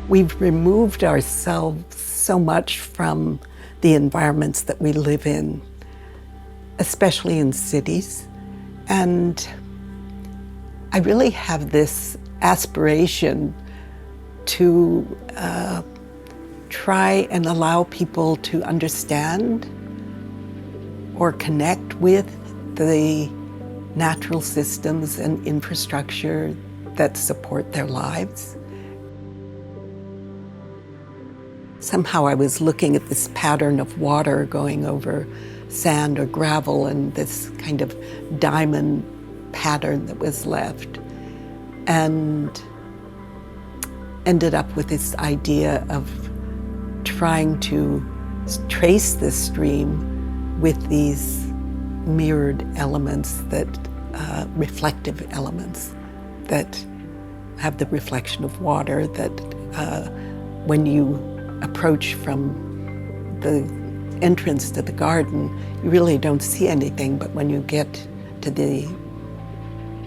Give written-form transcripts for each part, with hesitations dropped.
We've removed ourselves so much from the environments that we live in, especially in cities. And I really have this aspiration to try and allow people to understand or connect with the natural systems and infrastructure that support their lives. Somehow I was looking at this pattern of water going over sand or gravel and this kind of diamond pattern that was left, and ended up with this idea of trying to trace this stream with these mirrored elements, that reflective elements that have the reflection of water, that when you approach from the entrance to the garden, you really don't see anything, but when you get to the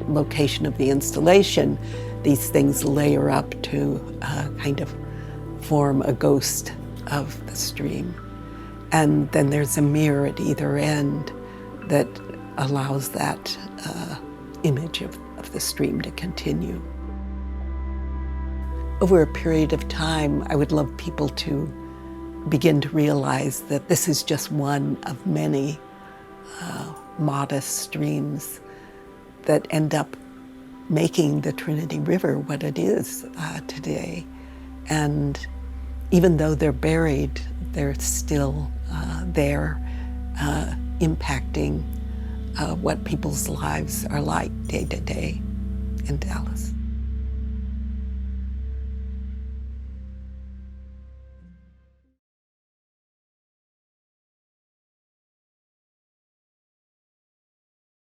location of the installation, these things layer up to kind of form a ghost of the stream. And then there's a mirror at either end that allows that image of the stream to continue. Over a period of time, I would love people to begin to realize that this is just one of many modest streams that end up making the Trinity River what it is today. And even though they're buried, they're still there, impacting what people's lives are like day to day in Dallas.